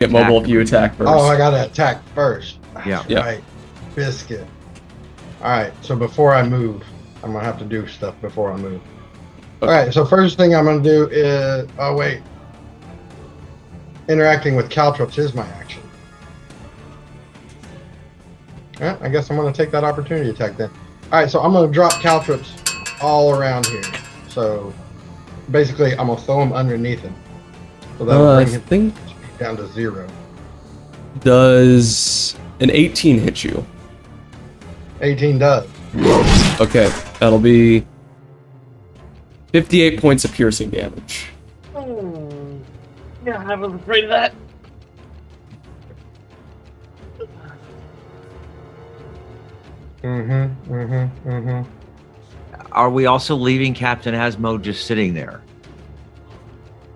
Get mobile if you attack first. Oh, I gotta attack first. Yeah. Yeah. Right. Biscuit. Alright, so before I move, I'm gonna have to do stuff before I move. Okay. Alright, so first thing I'm gonna do is... Oh, wait. Interacting with caltrops is my action. Yeah, I guess I'm gonna take that opportunity attack then. Alright, so I'm gonna drop caltrops all around here. So, basically, I'm gonna throw them underneath him. So that'll I bring him think down to 0. does an 18 hit you? 18 does. Okay, that'll be 58 points of piercing damage. Yeah, I was afraid of that. Are we also leaving Captain Asmo just sitting there?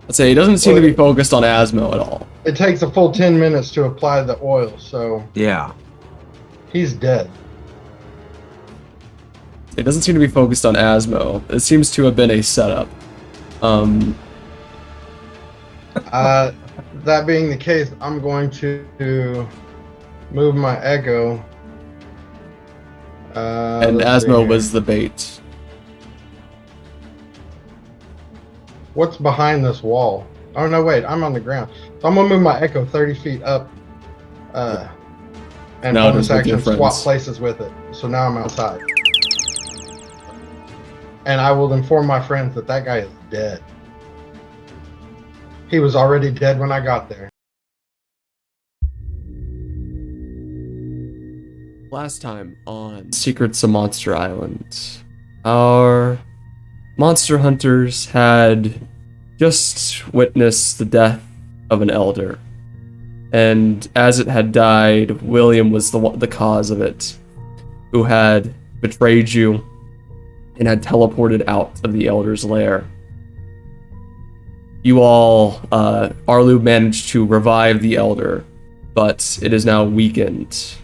I'd say he doesn't seem to be focused on Asmo at all. It takes a full 10 minutes to apply the oil, so Yeah. he's dead. It doesn't seem to be focused on Asmo. It seems to have been a setup. That being the case, I'm going to move my echo. And let's see Asmo here. was the bait. What's behind this wall? Oh no, wait, I'm on the ground. So I'm gonna move my echo 30 feet up. And No, bonus just with your action swap friends. places with it. So now I'm outside. And I will inform my friends that that guy is dead. He was already dead when I got there. Last time on Secrets of Monster Island, our monster hunters had just witnessed the death of an elder. And as it had died, William was the cause of it, who had betrayed you and had teleported out of the elder's lair. You all, Arlu managed to revive the elder, but it is now weakened.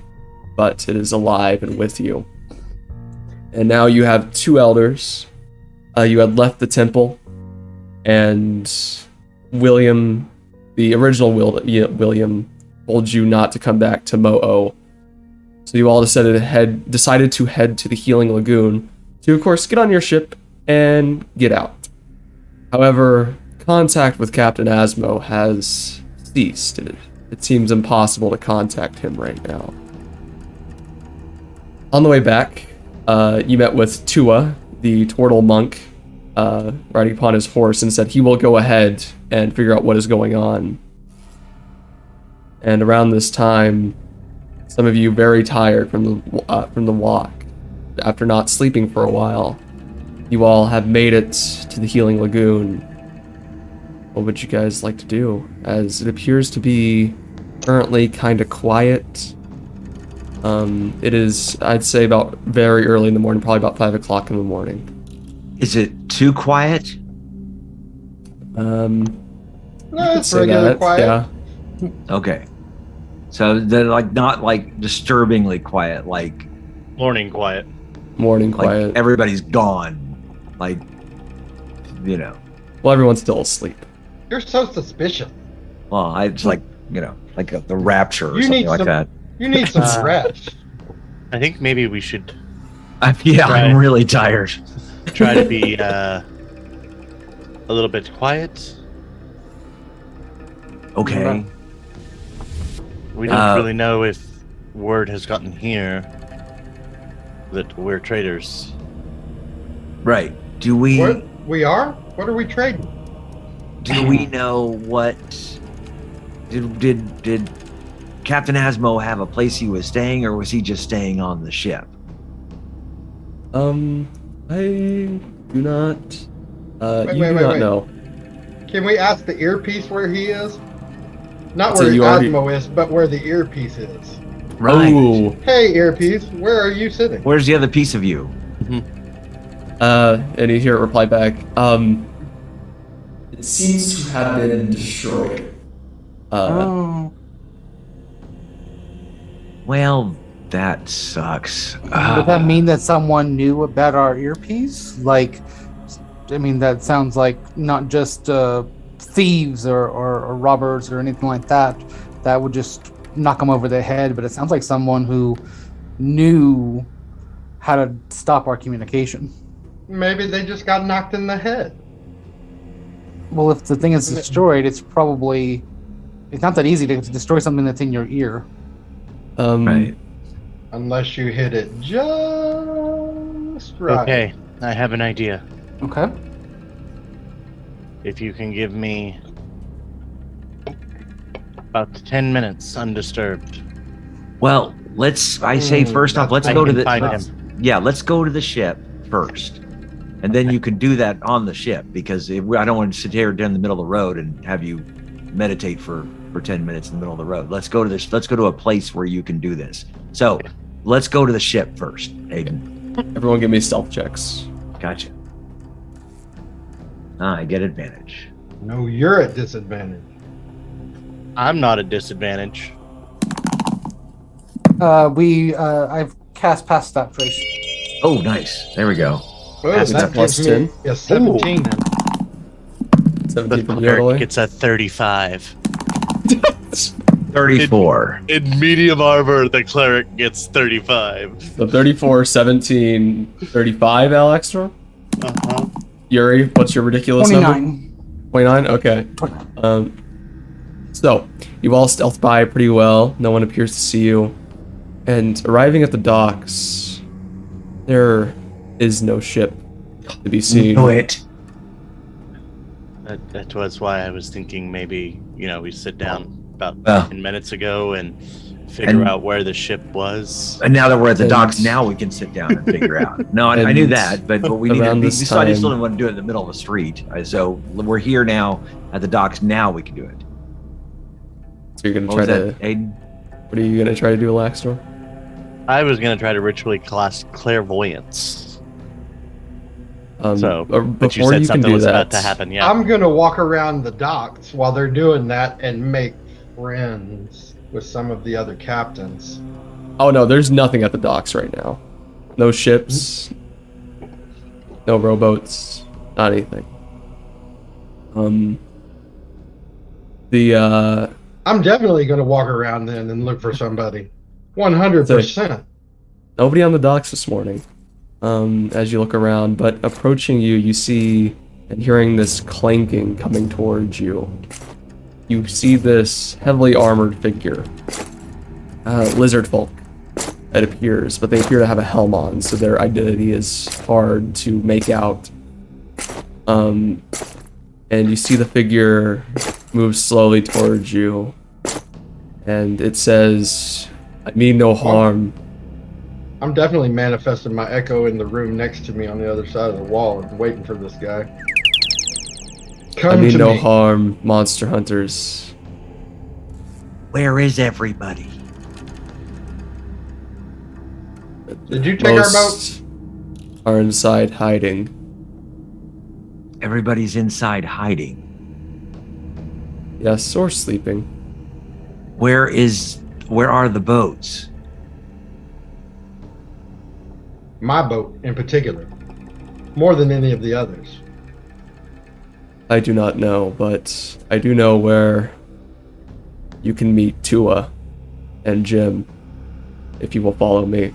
But it is alive and with you. And now you have 2 elders. You had left the temple, and William, the original William, told you not to come back to Mo'o. So you all decided to head to the Healing Lagoon to, of course, get on your ship and get out. However, contact with Captain Asmo has ceased. It seems impossible to contact him right now. On the way back, you met with Tua, the turtle monk, riding upon his horse, and said he will go ahead and figure out what is going on. And around this time, some of you very tired from the walk, after not sleeping for a while, you all have made it to the Healing Lagoon. What would you guys like to do? As it appears to be currently kind of quiet. It is, I'd say, about very early in the morning, probably about 5 o'clock in the morning. Is it too quiet? No, could it's say regular that, quiet. yeah. Okay. So they're like not like disturbingly quiet, like Morning Morning like quiet. everybody's gone. Like, you know. Well, everyone's still asleep. You're so suspicious. Well, it's like, you know, like the rapture or You something need like some- that. You need some rest. I think maybe we should Yeah, Right. I'm really tired. try to be a little bit quiet. Okay. We don't really know if word has gotten here that we're traitors. Right. Do we What? We are? What are we trading? know what did Captain Asmo have a place he was staying, or was he just staying on the ship? I do not, Wait, you do not wait. know. Can we ask the earpiece where he is? Not So where you already- Asmo is, but where the earpiece is. Right. Ooh. Hey, earpiece, where are you sitting? Where's the other piece of you? And you hear it reply back, it seems to have been destroyed. Oh. Well, that sucks. Would that mean that someone knew about our earpiece? Like, I mean, that sounds like not just thieves or robbers or anything like that, that would just knock them over the head, but it sounds like someone who knew how to stop our communication. Maybe they just got knocked in the head. Well, if the thing is destroyed, it's not that easy to destroy something that's in your ear. Right. Unless you hit it just right. Okay, I have an idea. Okay. If you can give me about 10 minutes undisturbed. Well, I say first off, let's I go to can the. find let's- him. Yeah, let's go to the ship first, and then you can do that on the ship because I don't want to sit here down the middle of the road and have you meditate for 10 minutes in the middle of the road. Let's go to this. Let's go to a place where you can do this. So, let's go to the ship first, Aiden. Everyone give me stealth checks. Gotcha. I get advantage. No, you're at disadvantage. I'm not at disadvantage. I've cast past that trace. Oh, nice. There we go. Oh, That's that plus gives me 10. a 17. 17 from The the other way. cleric gets a 35. 34. In medium armor, the cleric gets 35. So 34, 17, 35, Alextor? Uh-huh. Yuri, what's your ridiculous number? 29. 29? Okay. 29. So, you all stealth by pretty well. No one appears to see you. And arriving at the docks, there is no ship to be seen. Know it. That was why I was thinking maybe, we sit down about Well. 10 minutes ago and figure And- out where the ship was. And now that we're at the And- docks, now we can sit down and figure out. No, I knew And that, but we need to. around We this still, I just time- don't want to do it in the middle of the street. So we're here now at the docks. Now we can do it. So you're going to What try was to... that, Aiden? What are you going to try to do, Alextor? I was going to try to ritually cast clairvoyance. But you before said you can something do was that, about to happen, yeah. I'm going to walk around the docks while they're doing that and make friends with some of the other captains. Oh no, there's nothing at the docks right now. No ships, no rowboats, not anything. I'm definitely going to walk around then and look for somebody. 100%. Nobody on the docks this morning. As you look around, but approaching you, you see and hearing this clanking coming towards you. You see this heavily armored figure, lizard folk. It appears, but they appear to have a helm on, so their identity is hard to make out. And you see the figure move slowly towards you, and it says, "I mean no harm." I'm definitely manifesting my echo in the room next to me on the other side of the wall and waiting for this guy. I Come mean to no me. harm, monster hunters. Where is everybody? Did you take our boat? Most are inside hiding. Everybody's inside hiding. Yes, or sleeping. Where are the boats? My boat in particular. More than any of the others. I do not know, but I do know where you can meet Tua and Jim if you will follow me.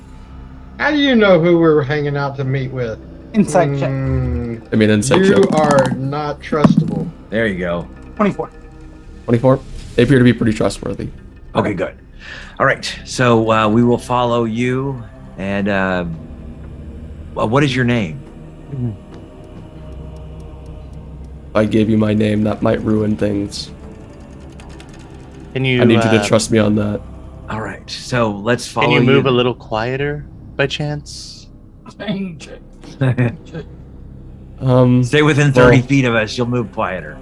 How do you know who we're hanging out to meet with? Insight check. I mean, inside You joke. are not trustable. There you go. 24. 24? They appear to be pretty trustworthy. Okay, good. All right, so we will follow you. And what is your name? If I gave you my name, that might ruin things. Can you, I need you to trust me on that. All right, so let's follow Can you move a little quieter by chance? Stay within 30 Well- feet of us. You'll move quieter.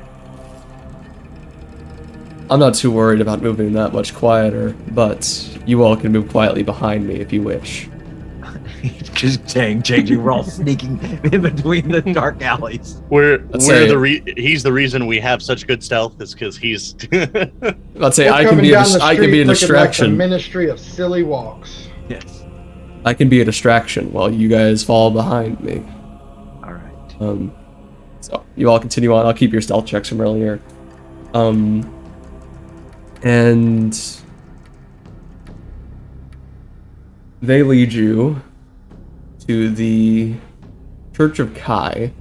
I'm not too worried about moving that much quieter, but you all can move quietly behind me if you wish. Just saying, changing. We're all sneaking in between the dark alleys. Let's say- He's the reason we have such good stealth is because he's. Let's say We're I can coming be down the I can street be a looking like the distraction. Ministry of Silly Walks. Yes. I can be a distraction while you guys fall behind me. All right. So you all continue on. I'll keep your stealth checks from earlier. And they lead you to the Church of Kai,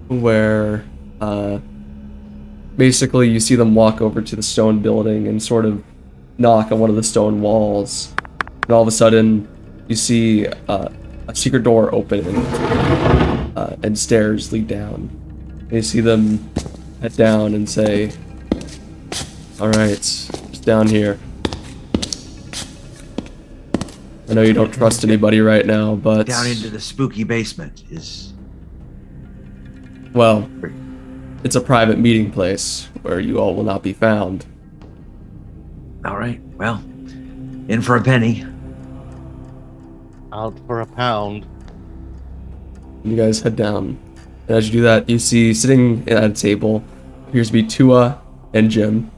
where basically you see them walk over to the stone building and sort of knock on one of the stone walls, and all of a sudden you see a secret door open and stairs lead down. And you see them head down and say, "All right, just down here. I know you don't trust anybody right now, but Down into the spooky basement is... well, it's a private meeting place where you all will not be found." All right, well, in for a penny. Out for a pound. You guys head down. And as you do that, you see sitting at a table appears to be Tua and Jim.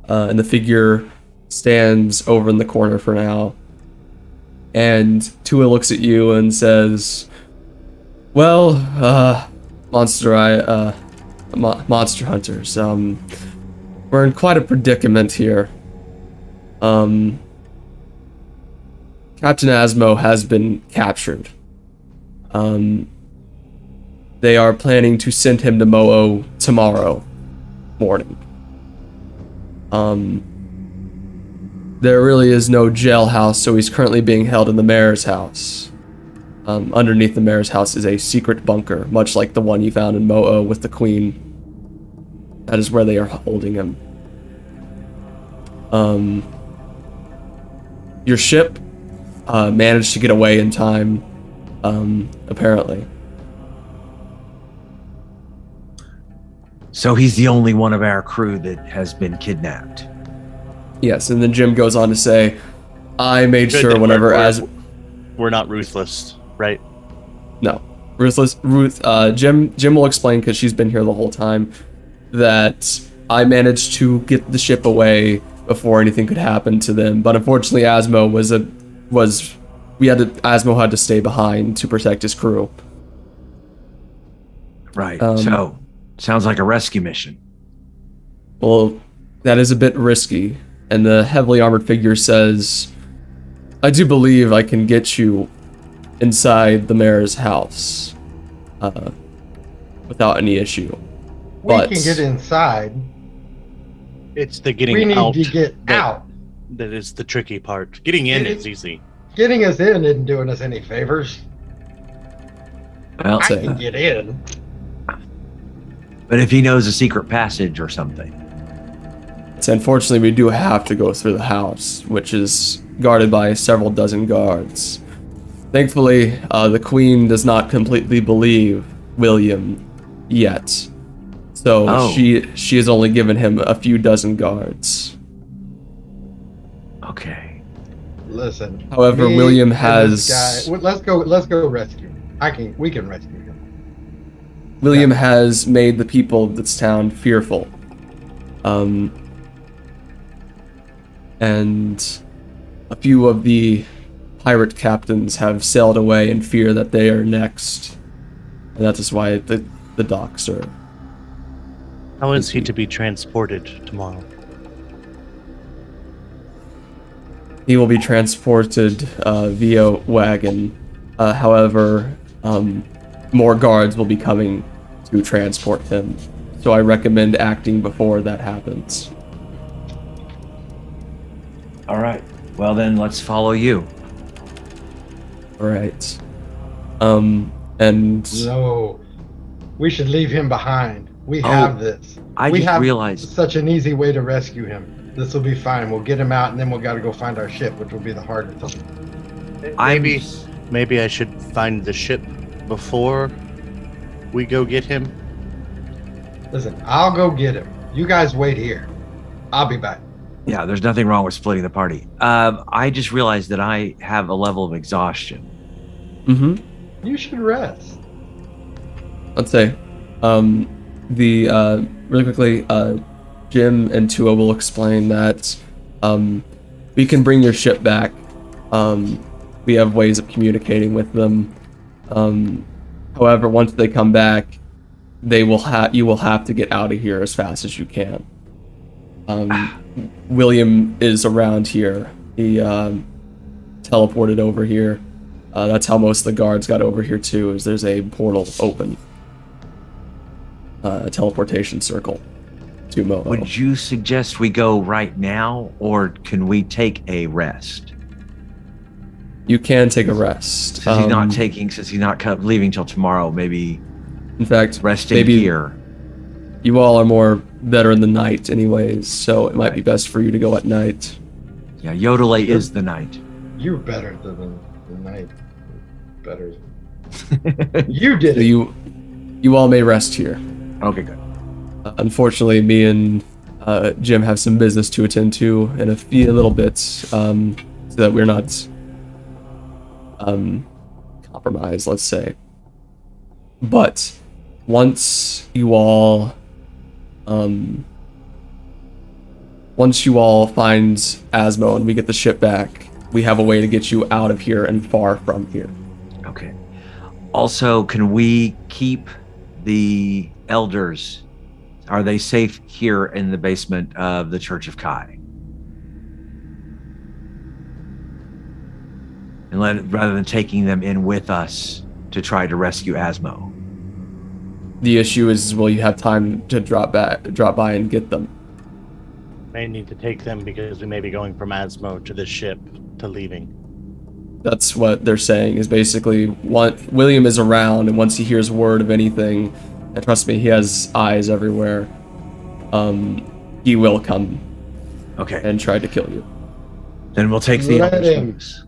And the figure stands over in the corner for now. And Tua looks at you and says, "Well, monster hunters, we're in quite a predicament here. Captain Asmo has been captured. They are planning to send him to Mo'o tomorrow morning. There really is no jailhouse, so he's currently being held in the mayor's house. Underneath the mayor's house is a secret bunker, much like the one you found in Mo'o with the queen. That is where they are holding him. Your ship managed to get away in time, apparently. So he's the only one of our crew that has been kidnapped. Yes, and then Jim goes on to say, I made Good sure that whenever we're not ruthless, right? No. Jim will explain, because she's been here the whole time, that I managed to get the ship away before anything could happen to them, but unfortunately Asmo Asmo had to stay behind to protect his crew. Right. So sounds like a rescue mission. Well, that is a bit risky. And the heavily armored figure says, I do believe I can get you inside the mayor's house without any issue. We can get inside. It's the getting We need out to get out. that is the tricky part. Getting in is easy. Getting us in isn't doing us any favors. Well, I can get in. but if he knows a secret passage or something. So unfortunately, we do have to go through the house, which is guarded by several dozen guards. Thankfully, the Queen does not completely believe William yet. So she has only given him a few dozen guards. Okay. Listen. However, William has... Let's go rescue him. We can rescue him. William has made the people of this town fearful. And a few of the pirate captains have sailed away in fear that they are next. And that is why the docks are... How is he to be transported tomorrow? He will be transported via wagon. However, more guards will be coming to transport him. So I recommend acting before that happens. All right. Well, then let's follow you. All right. And No. We should leave him behind. We have this. I just realized such an easy way to rescue him. This will be fine. We'll get him out, and then we'll got to go find our ship, which will be the harder thing. Maybe I should find the ship before we go get him. Listen, I'll go get him. You guys wait here. I'll be back. Yeah, there's nothing wrong with splitting the party. I just realized that I have a level of exhaustion. Mm-hmm. You should rest. Let's say, really quickly, Jim and Tua will explain that we can bring your ship back. We have ways of communicating with them. However, once they come back, you will have to get out of here as fast as you can. William is around here. He teleported over here. That's how most of the guards got over here too, is there's a portal open. A teleportation circle to Moho. Would you suggest we go right now, or can we take a rest? You can take a rest. Since he's not leaving till tomorrow, maybe. In fact, resting maybe here. You all are more better in the night, anyways. So it might be best for you to go at night. Yeah, Yodelay is the night. You're better than the night. Better. You did So it. you all may rest here. Okay, good. Unfortunately, me and Jim have some business to attend to in a little bit, so that we're not compromised, let's say. But once you all find Asmo and we get the ship back, we have a way to get you out of here and far from here. Okay. Also, can we keep the elders? Are they safe here in the basement of the Church of Kai? And rather than taking them in with us to try to rescue Asmo. The issue is, will you have time to drop by and get them? May need to take them because we may be going from Asmo to the ship to leaving. That's what they're saying, is basically William is around, and once he hears word of anything, and trust me, he has eyes everywhere, he will come and try to kill you. Then we'll take the Let him. elders.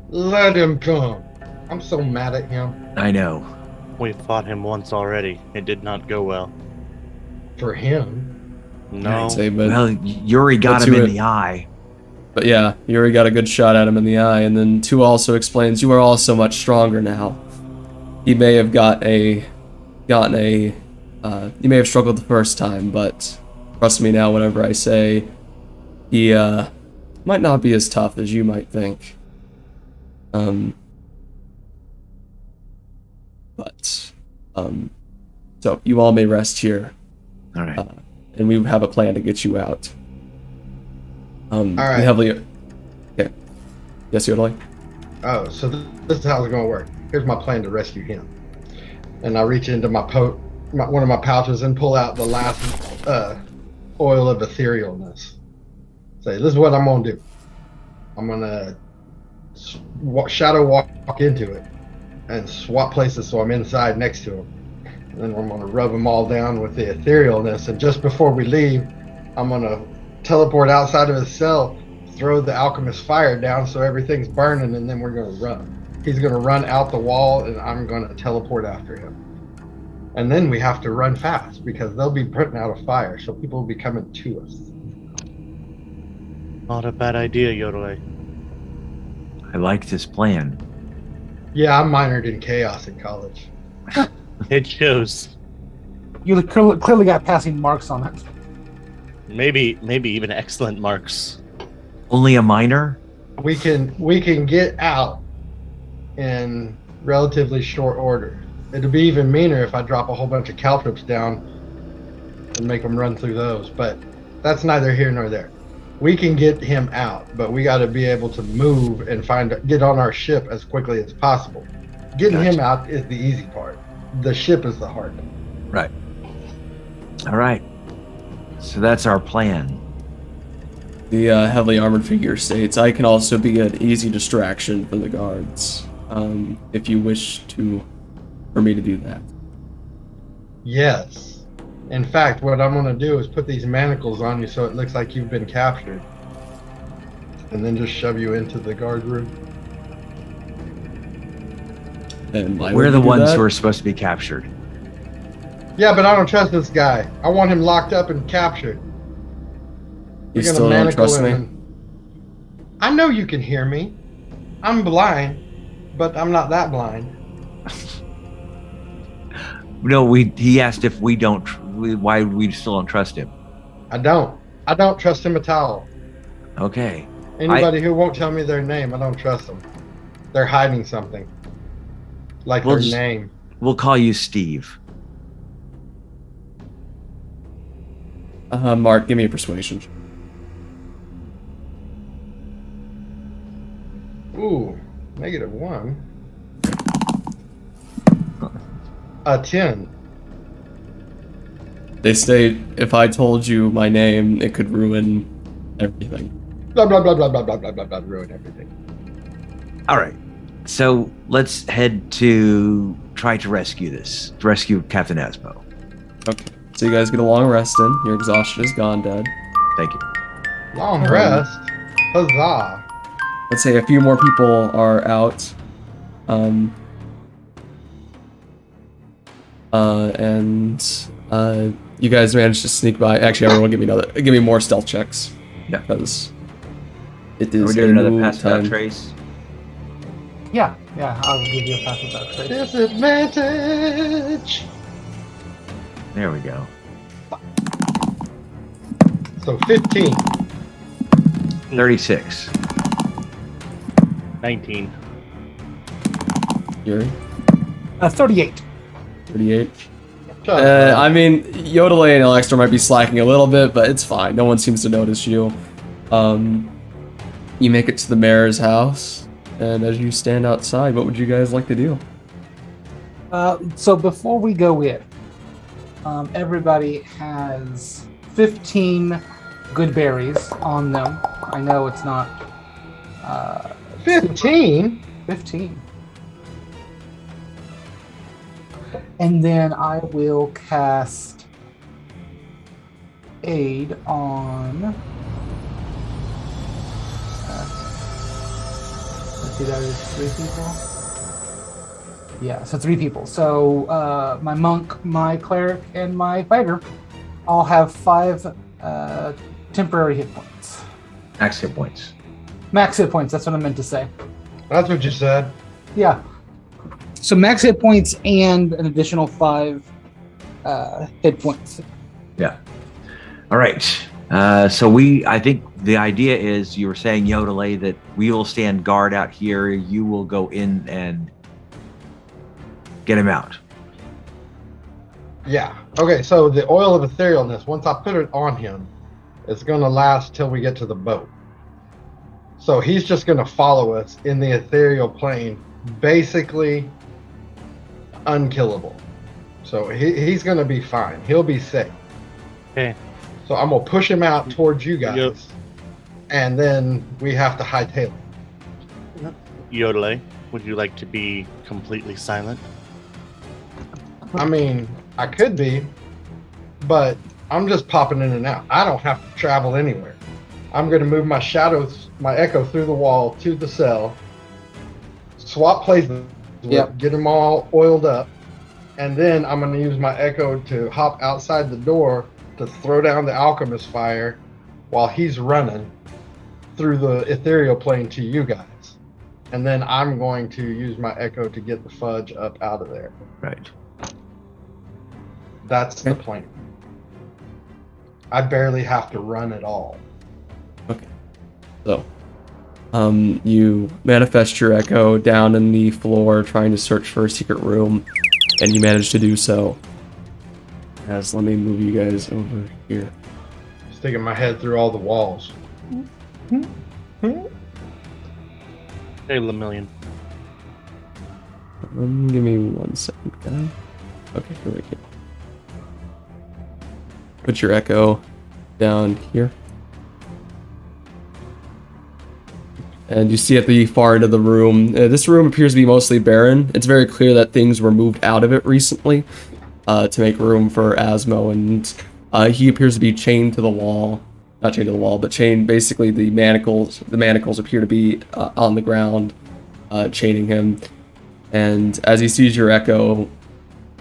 Let him come. I'm so mad at him. I know. We fought him once already. It did not go well. For him. No. I'd say, but, Well, Yuri got him in the eye. but yeah, Yuri got a good shot at him in the eye, and then 2 also explains you are all so much stronger now. He may have you may have struggled the first time, but trust me now, whenever I say he might not be as tough as you might think. So you all may rest here. All right. And we have a plan to get you out. All right. Okay. Yes, Yodelay? Oh, so this is how it's going to work. Here's my plan to rescue him. And I reach into one of my pouches and pull out the last oil of etherealness. Say, this is what I'm going to do. I'm going to shadow walk into it and swap places so I'm inside next to him. And then I'm going to rub them all down with the etherealness. And just before we leave, I'm going to teleport outside of his cell, throw the alchemist fire down so everything's burning, and then we're going to run. He's going to run out the wall, and I'm going to teleport after him. And then we have to run fast because they'll be putting out a fire, so people will be coming to us. Not a bad idea, Yodelay. I like this plan. Yeah, I minored in chaos in college. It shows. You clearly got passing marks on it. Maybe even excellent marks. Only a minor? We can get out in relatively short order. It'll be even meaner if I drop a whole bunch of caltrips down and make them run through those, but that's neither here nor there. We can get him out, but we got to be able to move and get on our ship as quickly as possible. Getting him out is the easy part. The ship is the hard part. Right. All right. So that's our plan. The heavily armored figure states, I can also be an easy distraction for the guards, if you wish for me to do that. Yes. In fact, what I'm going to do is put these manacles on you so it looks like you've been captured. And then just shove you into the guard room. And We're the ones who are supposed to be captured. Yeah, but I don't trust this guy. I want him locked up and captured. You still don't trust me? I know you can hear me. I'm blind, but I'm not that blind. No, he asked if why we still don't trust him. I don't trust him at all. Okay. Anybody who won't tell me their name, I don't trust them. They're hiding something. Like their name. We'll call you Steve. Mark, give me a persuasion. Ooh, -1. A 10. They state, if I told you my name, it could ruin everything. Blah blah blah blah blah blah blah blah blah. Ruin everything. All right. So let's head to try to rescue Captain Aspo. Okay. So you guys get a long rest in. Your exhaustion is gone, Dad. Thank you. Long rest. Huzzah. Let's say a few more people are out. You guys managed to sneak by. Actually, everyone give me more stealth checks. Yeah. Because it Are is we doing another new pass without time. trace? Yeah, I'll give you a pass without trace. Disadvantage. There we go. So 15. 36. 19. Yuri, 38. 38. Shut up. I mean, Yodelay and Alextor might be slacking a little bit, but it's fine. No one seems to notice you. You make it to the mayor's house, and as you stand outside, what would you guys like to do? So before we go in, everybody has 15 good berries on them. I know it's not 15. 15. And then I will cast aid on. Let's see, that is 3 people. Yeah, so 3 people. So my monk, my cleric, and my fighter all have 5 temporary hit points. Max hit points. Max hit points. That's what I meant to say. That's what you said. Yeah. So max hit points and an additional 5 hit points. Yeah. All right. So I think the idea is you were saying, Yodelay, that we will stand guard out here. You will go in and get him out. Yeah. Okay, so the oil of etherealness, once I put it on him, it's going to last till we get to the boat. So he's just going to follow us in the ethereal plane, basically unkillable. So he's going to be fine. He'll be safe. Okay. So I'm going to push him out towards you guys, Yep. and then we have to hightail it. Yodelay, would you like to be completely silent? I mean, I could be, but I'm just popping in and out. I don't have to travel anywhere. I'm going to move my shadows, my echo through the wall to the cell, swap places, Yep. get them all oiled up, and then I'm going to use my echo to hop outside the door to throw down the alchemist fire while he's running through the ethereal plane to you guys. And then I'm going to use my echo to get the fudge up out of there. Right. That's the plan. I barely have to run at all. So, you manifest your echo down in the floor, trying to search for a secret room, and you manage to do so. Let me move you guys over here. Sticking my head through all the walls. Hey, Lemillion. Give me 1 second, guys. Okay, here we go. Put your echo down here. And you see at the far end of the room, this room appears to be mostly barren. It's very clear that things were moved out of it recently to make room for Asmo, and he appears to be chained to the wall. Not chained to the wall, but chained, basically the manacles. The manacles appear to be on the ground, chaining him. And as he sees your echo,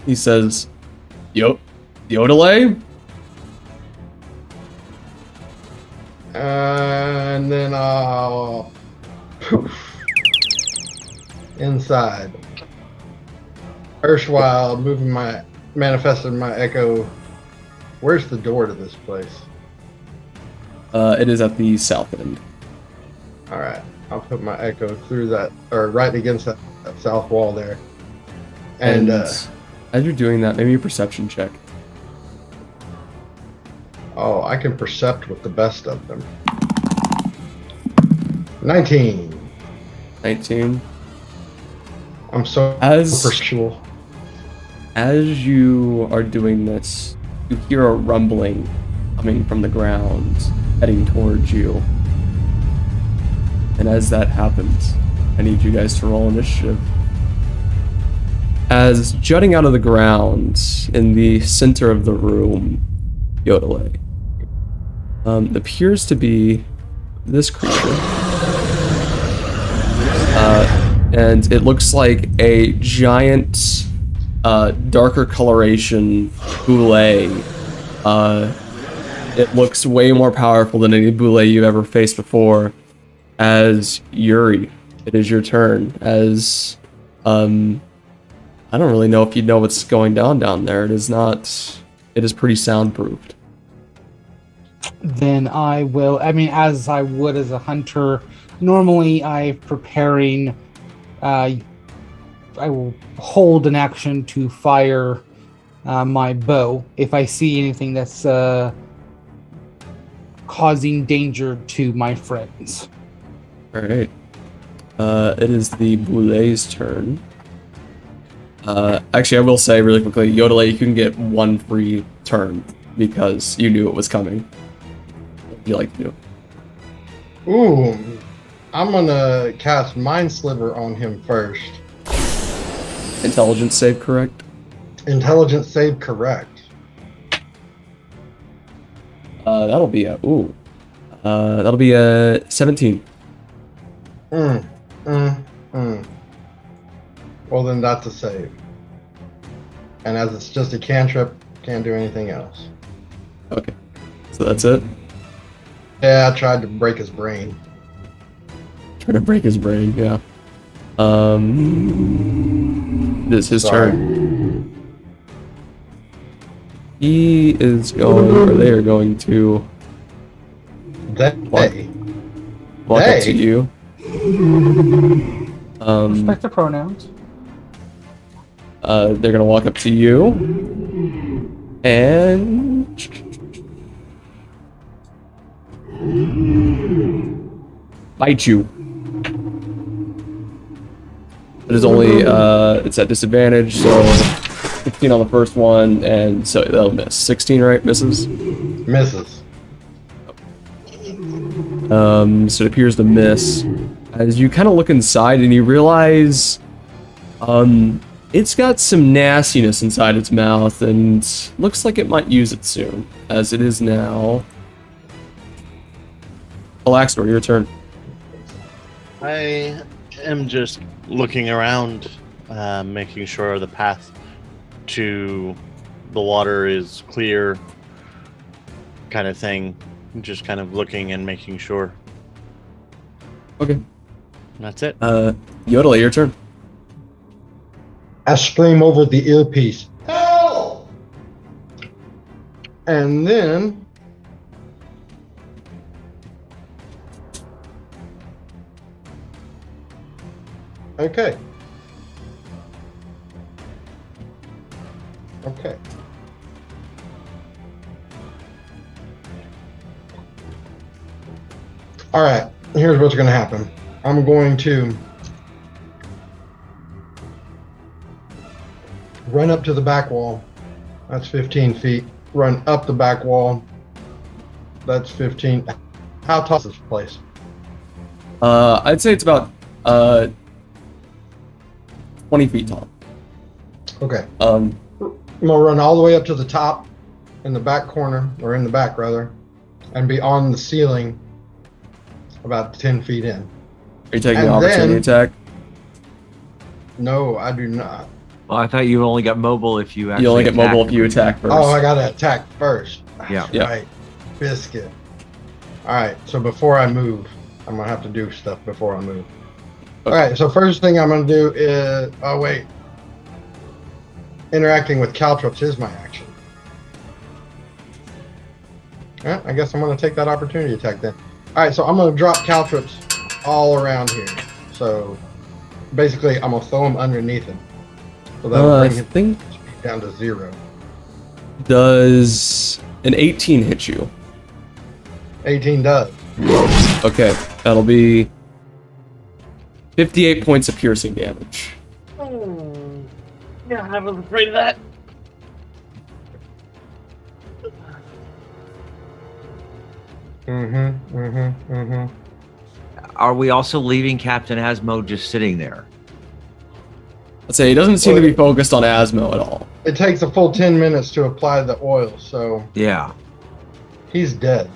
he says, Yodelay? And then I'll poof inside. Erstwhile manifesting my echo. Where's the door to this place? It is at the south end. All right, I'll put my echo through that, or right against that south wall there. And as you're doing that, maybe a perception check. Oh, I can percept with the best of them. 19. 19. I'm so As perceptual. As you are doing this, you hear a rumbling coming from the ground, heading towards you. And as that happens, I need you guys to roll initiative. As jutting out of the ground in the center of the room, Yodele, appears to be this creature. And it looks like a giant, darker coloration boule. It looks way more powerful than any boule you've ever faced before. As Yuri, it is your turn. As, I don't really know if you know what's going down there. It is pretty soundproofed. Then I will, as I would as a hunter, normally I'm preparing, I will hold an action to fire my bow if I see anything that's causing danger to my friends. Alright. It is the Boulet's turn. Actually, I will say really quickly, Yodele, you can get one free turn because you knew it was coming. What do you like to do? Ooh, I'm gonna cast Mind Sliver on him first. Intelligence save, correct? Intelligence save correct. That'll be a 17. Well, then that's a save. And as it's just a cantrip, can't do anything else. Okay. So that's it? Yeah, I tried to break his brain. Trying to break his brain, yeah. It is his turn. He is going, or they are going to walk up to you. Respect the pronouns. They're gonna walk up to you and bite you. It is only it's at disadvantage, so 15 on the first one, and so they'll miss. 16, right? Misses. Misses. So it appears to miss. As you kind of look inside and you realize, it's got some nastiness inside its mouth and looks like it might use it soon, as it is now. Alaxor, your turn. I am just looking around, making sure the path to the water is clear, kind of thing. Just kind of looking and making sure. Okay. That's it. Yodele, your turn. I scream over the earpiece, "Help!" And then okay. All right, here's what's going to happen. I'm going to run up to the back wall. That's 15 feet. Run up the back wall. That's 15. How tall is this place? I'd say it's about 20 feet tall. Okay. I'm gonna run all the way up to the top in the back corner, or in the back rather, and be on the ceiling about 10 feet in. Are you taking And an opportunity then- attack? No, I do not. Well, I thought you only got mobile if you actually You only get mobile attacked. if you attack first. Oh, I gotta attack first. Yeah. That's Yeah. right. Biscuit. All right. So before I move, I'm gonna have to do stuff before I move. All right. So first thing I'm gonna do is, oh wait, interacting with caltrops is my action. Yeah, I guess I'm gonna take that opportunity attack then. All right. So I'm gonna drop caltrops all around here. So basically, I'm gonna throw them underneath him. So that'll I bring his think speed down to 0. does An 18 hits you. 18 does. Okay, that'll be 58 points of piercing damage. Yeah, I was afraid of that. Are we also leaving Captain Asmo just sitting there? Let's say he doesn't seem to be focused on Asmo at all. It takes a full 10 minutes to apply the oil, so Yeah. he's dead.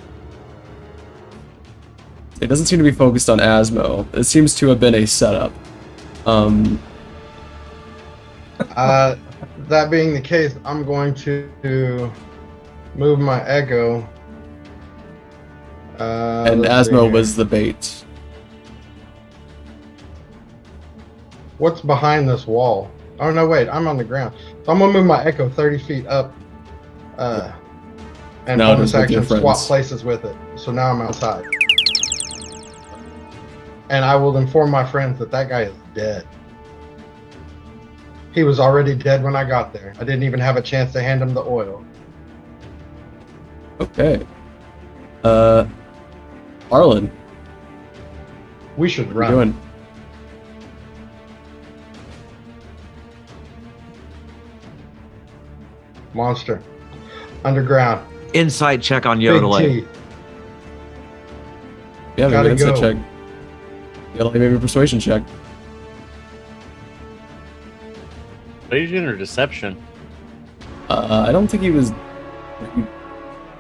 It doesn't seem to be focused on Asmo. It seems to have been a setup. That being the case, I'm going to move my echo. And let's see Asmo here. was the bait. What's behind this wall? Oh no, wait, I'm on the ground. So I'm gonna move my echo 30 feet up. And Now bonus just with your action swap friends. places with it. So now I'm outside. And I will inform my friends that that guy is dead. He was already dead when I got there. I didn't even have a chance to hand him the oil. Okay. Arlen, We should what are run. you doing? Monster. Underground. Insight check on Big Yodeling. T. Yeah, maybe Gotta an insight go. check. You gotta maybe a persuasion check. Evasion or deception? I don't think he was.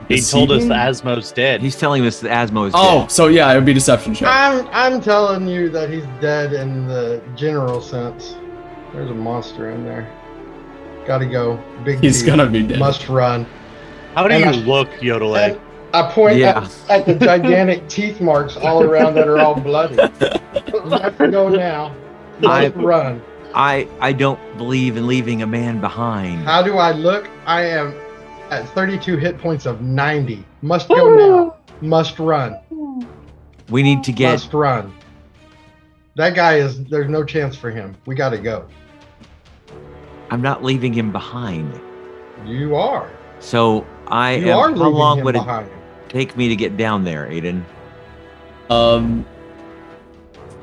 He told us deceiving? Asmo's dead. He's telling us that Asmo is Oh, dead. so yeah, it would be deception check. I'm telling you that he's dead in the general sense. There's a monster in there. Gotta go. Big He's T. gonna be dead. Must run. How do And you I- look, Yodeling? And I point Yeah. at the gigantic teeth marks all around that are all bloody. Let's go now. Must run. I don't believe in leaving a man behind. How do I look? I am at 32 hit points of 90. Must go now. Must run. We need to get. Must run. That guy is, there's no chance for him. We gotta go. I'm not leaving him behind. You are. So I You are am. How leaving long him would it behind. take me to get down there, Aiden?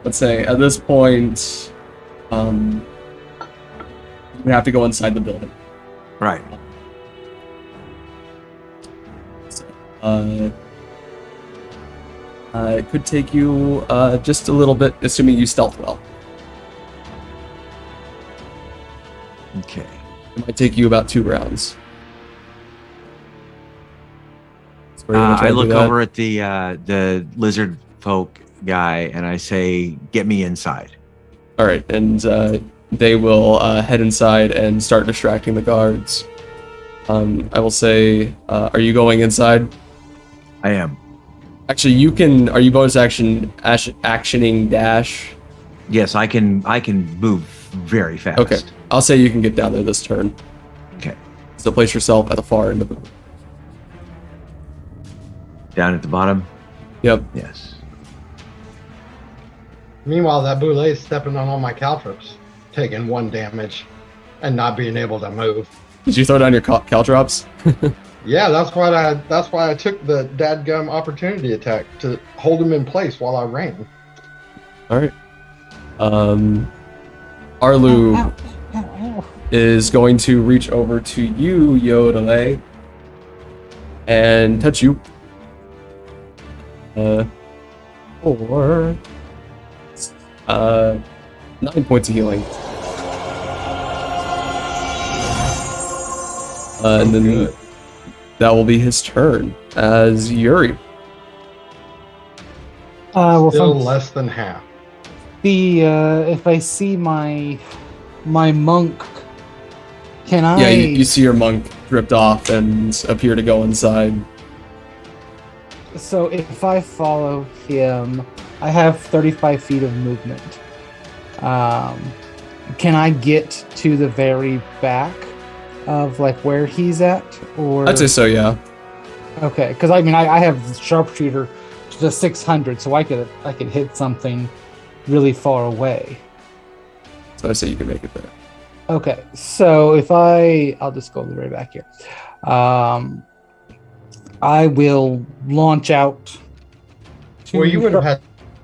Let's say at this point, we have to go inside the building. Right. So, it could take you just a little bit, assuming you stealth well. Okay. It might take you about 2 rounds. So where are you gonna try I to do look that? over at the lizard folk guy and I say, "Get me inside." All right, and they will head inside and start distracting the guards. I will say, are you going inside? I am. Actually, you can. Are you bonus actioning dash? Yes, I can move very fast. Okay, I'll say you can get down there this turn. Okay. So place yourself at the far end of the. Down at the bottom. Yep. Yes. Meanwhile, that boule is stepping on all my caltrops, taking 1 damage and not being able to move. Did you throw down your caltrops? Yeah, that's why I took the dadgum opportunity attack to hold him in place while I ran. All right. Arlu is going to reach over to you, Yodele, and touch you. For 9 points of healing. And then good. that will be his turn as Yuri. Well, Still from less than half. if I see my monk, can I? Yeah, you see your monk dripped off and appear to go inside. So if I follow him, I have 35 feet of movement. Can I get to the very back of like where he's at? Or I'd say so, yeah. okay, because I mean I have sharpshooter to 600, so I could hit something really far away. So I say you can make it there. Okay, so if I'll just go to the very back here. I will launch out. Well, you would have had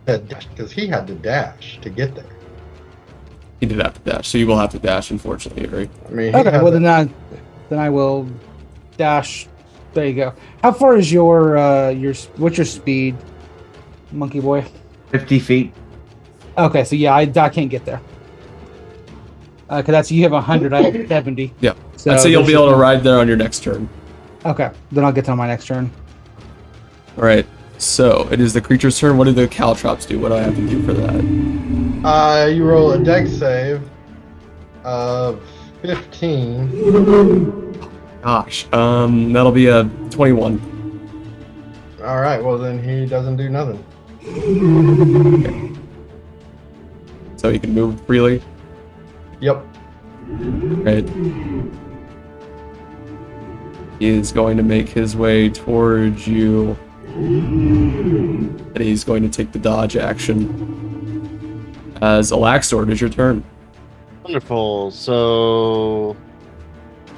to dash because he had to dash to get there. He did have to dash, so you will have to dash, unfortunately, Yuri. I mean, he Okay, had well to- then I will dash. There you go. How far is your what's your speed, monkey boy? 50 feet. Okay, so yeah, I can't get there. Cause that's you have 100, I have 70. Yeah. So I'd say you'll there's be able to just no- ride there on your next turn. Okay, then I'll get to on my next turn. All right. So it is the creature's turn. What do the caltrops do? What do I have to do for that? You roll a dex save of 15. Gosh. That'll be a 21. All right, well then he doesn't do nothing. So he can move freely. Yep. Right. He is going to make his way towards you. And he's going to take the dodge action. As Alaxor, it is your turn. Wonderful. So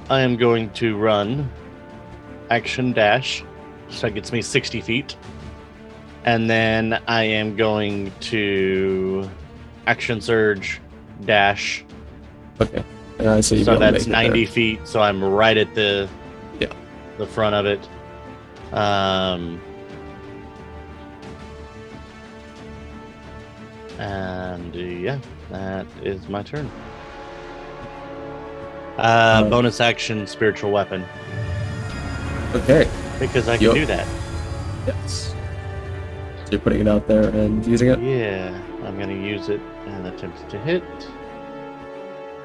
I am going to run action dash. So that gets me 60 feet. And then I am going to action surge dash. Okay. So So that's 90 feet. So I'm right at the Yeah. the front of it. And yeah, that is my turn. Bonus action spiritual weapon Okay. because I can Yup. do that. Yes. So you're putting it out there and using it. Yeah, I'm gonna use it and attempt to hit.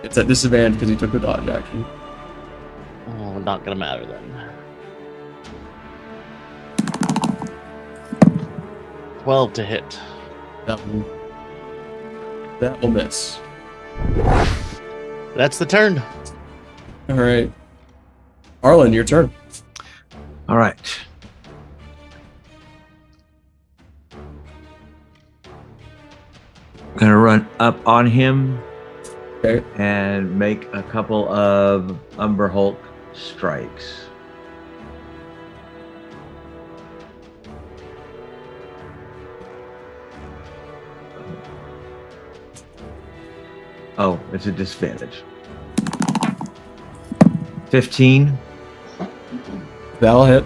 It's at disadvantage because he took the dodge action. Oh, not gonna matter then. 12 to hit. That will miss. That's the turn. All right. Arlen, your turn. All right. Gonna run up on him Okay. and make a couple of Umber Hulk strikes. Oh, it's a disadvantage. 15 That'll hit.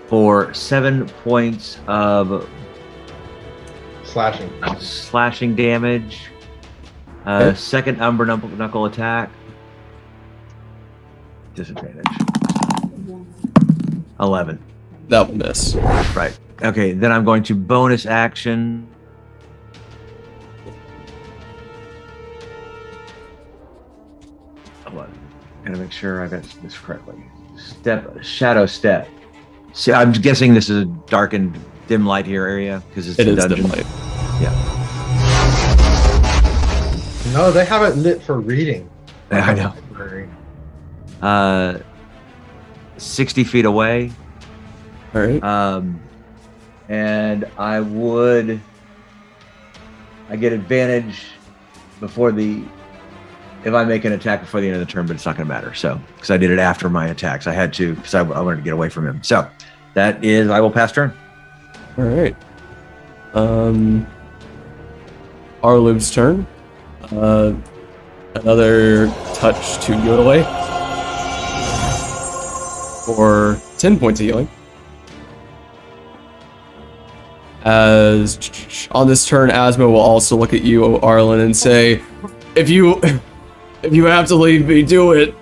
for 7 points of Slashing. slashing damage. Okay. Second Umber Knuckle attack. Disadvantage. 11. That will miss. Right. Okay, then I'm going to bonus action. Hold on. Gotta make sure I got this correctly. Shadow step. So I'm guessing this is a darkened, dim light here area because it's It a is dungeon. dim light. Yeah, No, they have it lit for reading. I know. Library. 60 feet away. All right. And I get advantage if I make an attack before the end of the turn, but it's not going to matter. So, because I did it after my attacks, I had to, because I wanted to get away from him. So, that is, I will pass turn. All right. Arlub's turn. Another touch to Yodelay for 10 points of healing. As on this turn, Asma will also look at you, Arlen, and say, "If you have to leave me, do it.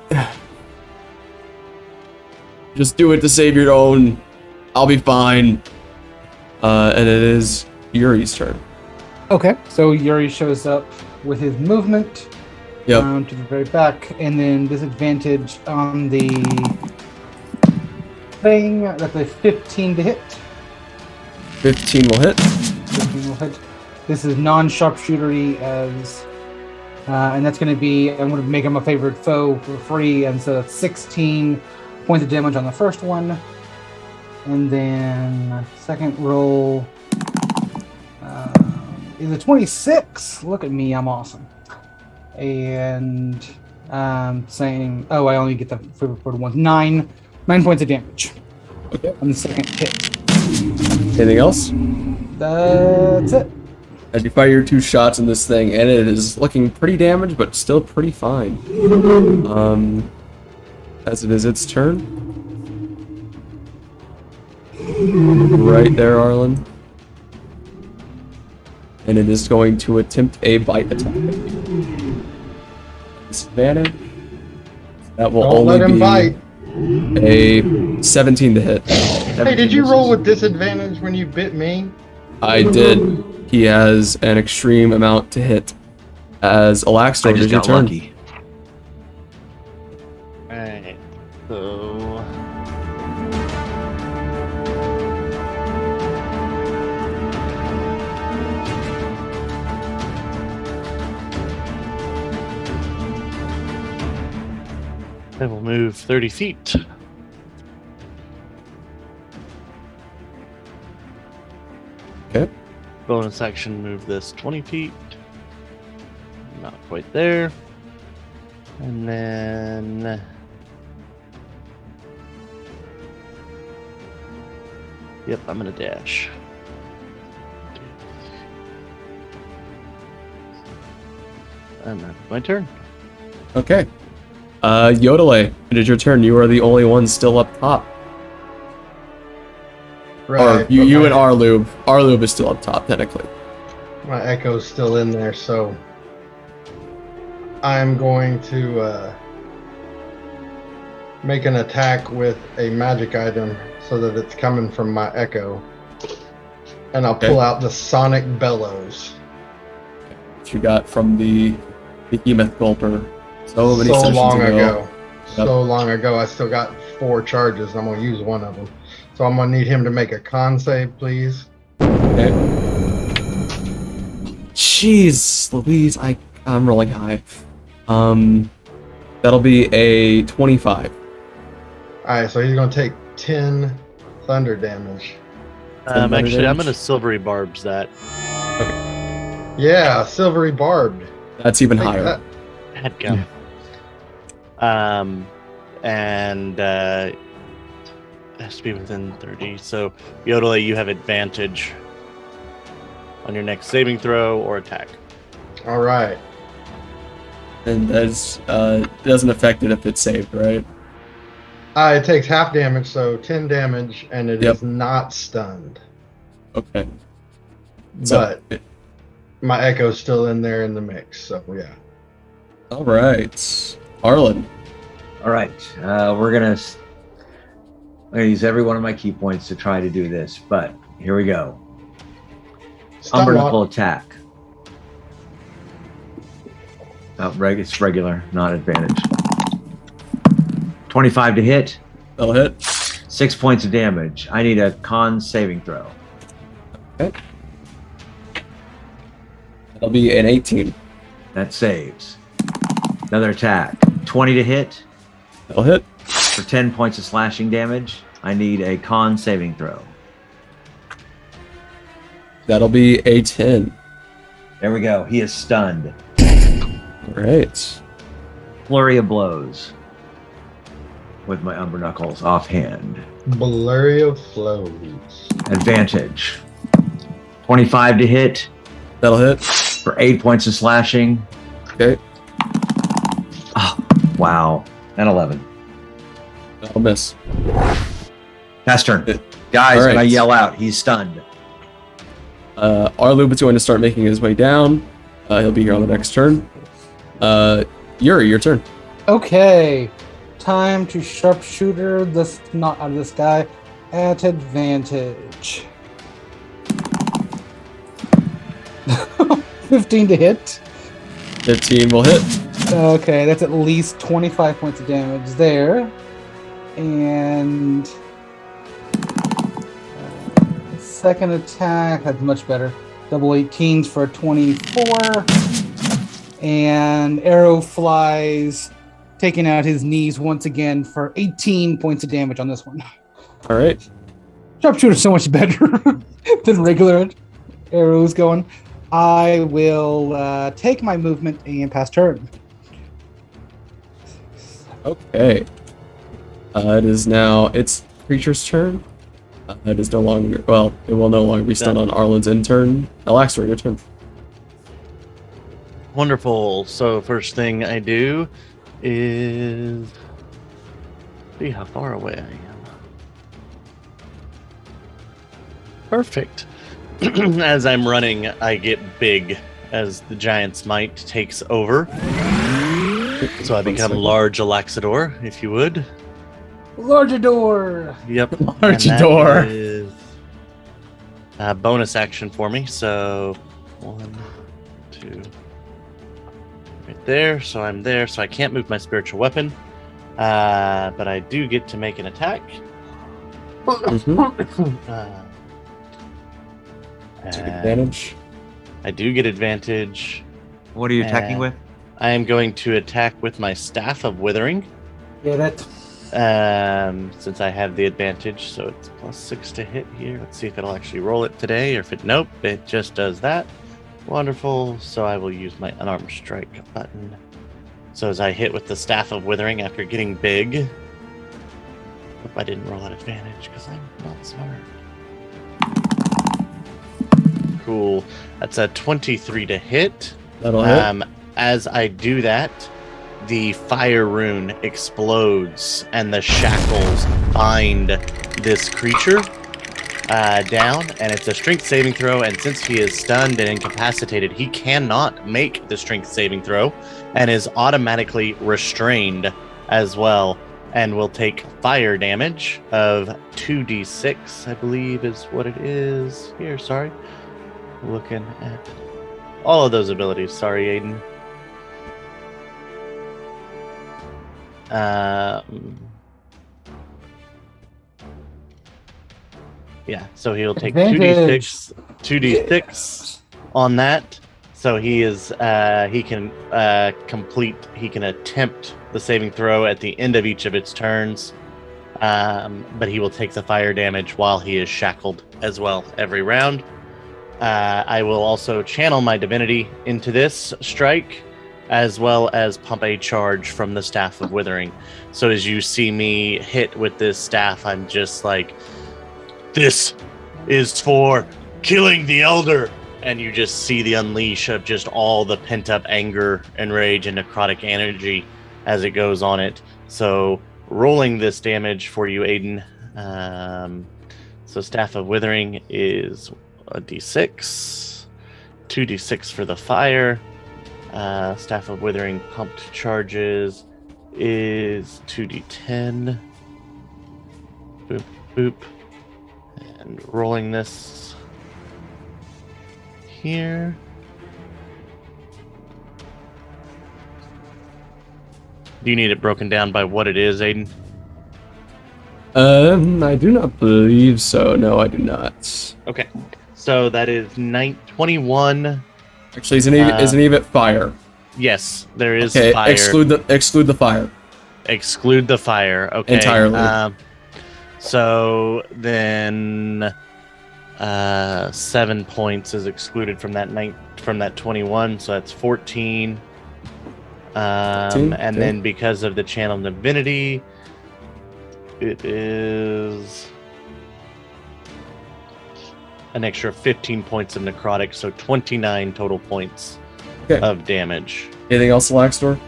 Just do it to save your own. I'll be fine." And it is Yuri's turn. Okay, so Yuri shows up with his movement Yep. to the very back, and then disadvantage on the thing. That's a 15 to hit. 15 will hit. 15 will hit. This is non-sharpshootery and that's going to be, I'm going to make him a favorite foe for free, and so that's 16 points of damage on the first one. And then second roll is a 26. Look at me, I'm awesome. And saying, I only get the favorite foe ones. 9 points of damage. Okay. on the second hit. Anything else? That's it. As you fire your 2 shots in this thing, and it is looking pretty damaged, but still pretty fine. As it is its turn. Right there, Arlen. And it is going to attempt a bite attack. Disadvantage. That will Don't let him only bite. be a 17 to hit. Hey, did you roll with disadvantage when you bit me? I did. He has an extreme amount to hit. As I Alaxtor, just is your got turn. lucky. Alright. So. I will move 30 feet. Okay. Bonus action, move this 20 feet. Not quite there. And then. Yep, I'm gonna dash. And that's my turn. Okay. Yodele, it is your turn. You are the only one still up top. Right. Or you but and Arlube. Arlube is still up top, technically. my echo's still in there, so I'm going to make an attack with a magic item so that it's coming from my echo. And I'll pull out the Sonic Bellows. What you got from the Behemoth Gulper so many So sessions long ago. ago. So long ago. I still got 4 charges. I'm going to use one of them. So I'm going to need him to make a con save, please. Okay. Jeez, Louise, I'm rolling high. That'll be a 25. Alright, so he's going to take 10 thunder damage. Actually, I'm damage? gonna silvery barbs that. Yeah, silvery barbed. That's even Take higher. that. Headgum. And it has to be within 30. So, Yodele, you have advantage on your next saving throw or attack. Alright. And that's it doesn't affect it if it's saved, right? It takes half damage, so 10 damage, and it Yep. is not stunned. Okay. So, But my echo's still in there in the mix, so yeah. all right, Arlen. All right, we're gonna use every one of my key points to try to do this, but here we go. Stun Umber lock. Knuckle attack. It's regular, not advantage. 25 to hit. That'll hit. 6 points of damage. I need a con saving throw. Okay. That'll be an 18. That saves. Another attack. 20 to hit That'll hit. for 10 points of slashing damage. I need a con saving throw. That'll be a 10. There we go. He is stunned. All right. Flurry of blows with my Umber Knuckles offhand. Blurry of flows. Advantage. 25 to hit That'll hit. for 8 points of slashing. Okay. Oh, wow. And 11. That'll miss. Pass turn. Guys, All when I right. yell out, he's stunned. Arlube is going to start making his way down. He'll be here on the next turn. Yuri, your turn. Okay, time to sharpshooter this not out of this guy at advantage. 15 to hit. 15 will hit. Okay, that's at least 25 points of damage there. And second attack, that's much better. Double 18s for a 24. And arrow flies, taking out his knees once again for 18 points of damage on this one. All right. Sharpshooter's so much better than regular arrows going. I will take my movement and pass turn. Okay. It is now. It's creature's turn. It is no longer, well, it will no longer be stunned on Arlen's end turn. Alaxter, your turn. Wonderful. So first thing I do is see how far away I am. Perfect. As I'm running, I get big as the giant's might takes over. So I become large Alaxador, if you would. Larger door. Yep. Large and that door. is a bonus action for me. So 1, 2, right there. So I'm there. So I can't move my spiritual weapon. But I do get to make an attack. Take advantage. I do get advantage. What are you attacking with? I am going to attack with my Staff of Withering. Get it. Since I have the advantage, so it's +6 to hit here. Let's see if it'll actually roll it today, or if it, nope, it just does that. Wonderful. So I will use my unarmed strike button. So as I hit with the Staff of Withering after getting big, hope I didn't roll at advantage because I'm not smart. Cool. That's a 23 to hit. That'll hit. As I do that, the fire rune explodes and the shackles bind this creature down, and it's a strength saving throw, and since he is stunned and incapacitated, he cannot make the strength saving throw and is automatically restrained as well, and will take fire damage of 2d6, I believe is what it is here. Sorry, looking at all of those abilities. Sorry, Aiden. Yeah, so he'll take Advantage. 2d6 on that. So he is he can attempt the saving throw at the end of each of its turns. But he will take the fire damage while he is shackled as well every round. I will also channel my divinity into this strike, as well as pump a charge from the Staff of Withering. So as you see me hit with this staff, I'm just like, this is for killing the Elder. And you just see the unleash of just all the pent-up anger and rage and necrotic energy as it goes on it. So rolling this damage for you, Aiden. So Staff of Withering is a d6, 2d6 for the fire. Staff of Withering pumped charges is 2d10. Boop, boop. And rolling this here. Do you need it broken down by what it is, Aiden? I do not believe so. No, I do not. Okay. So that is 21. Actually, isn't even fire? Yes, there is Okay, fire. exclude the fire. Exclude the fire. Okay. Entirely. So then 7 points is excluded from that 21, so that's 14. And okay. then because of the channel divinity, it is an extra 15 points of necrotic, so 29 total points of damage. Anything else, Laxdor?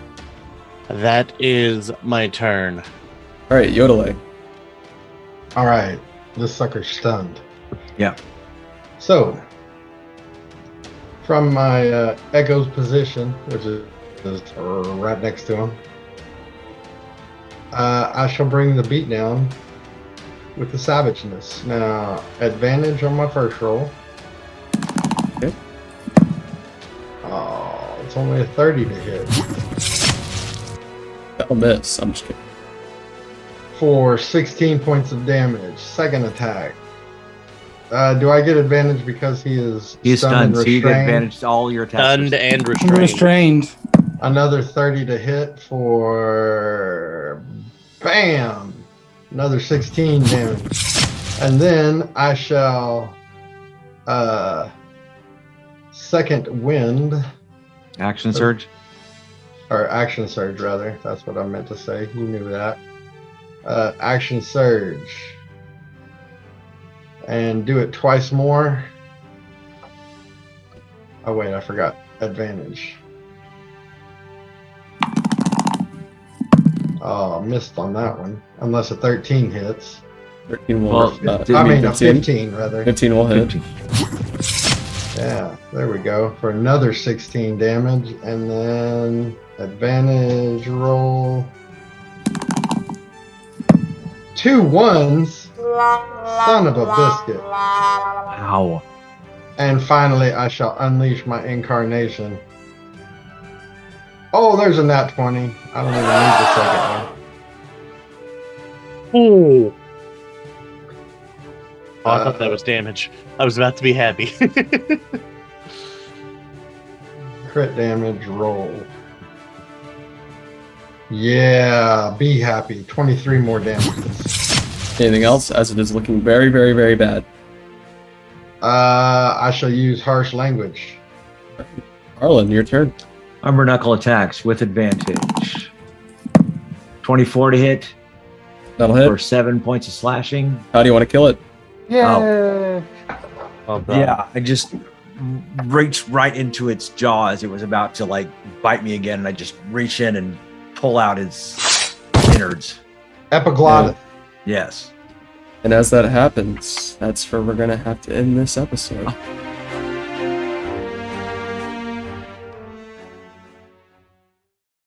That is my turn. All right, Yodele. All right, this sucker's stunned. Yeah. So, from my Echo's position, which is right next to him, I shall bring the beatdown with the savageness. Now, advantage on my first roll. Okay. Oh, it's only a 30 to hit. That'll miss. I'm just kidding. For 16 points of damage. Second attack. Do I get advantage because he is stunned, so you get restrained? advantage to all your attacks. Stunned and restrained. Restrained. Another 30 to hit for bam, another 16 damage. And then I shall second wind, Action surge. or action surge rather. That's what I meant to say. You knew that. Action surge and do it twice more. Oh wait, I forgot advantage. Oh, missed on that one. Unless a 13 hits. 13 will. Well, hit. I mean, a 15? 15 rather. 15 will hit. 15. Yeah, there we go. For another 16 damage, and then advantage roll. 2 ones. Son of a biscuit. Ow. And finally, I shall unleash my incarnation. Oh, there's a nat 20. I don't even need the second one. Oh, I thought that was damage. I was about to be happy. Crit damage roll. Yeah, be happy. 23 more damages. Anything else? As it is looking very, very, very bad. I shall use harsh language. Arlen, your turn. Umber knuckle attacks with advantage. 24 to hit That'll for hit. 7 points of slashing. How do you want to kill it? Yeah. Oh, Yeah, I just reached right into its jaw as it was about to like bite me again, and I just reach in and pull out its innards. Epiglottis. Yes. And as that happens, that's where we're going to have to end this episode.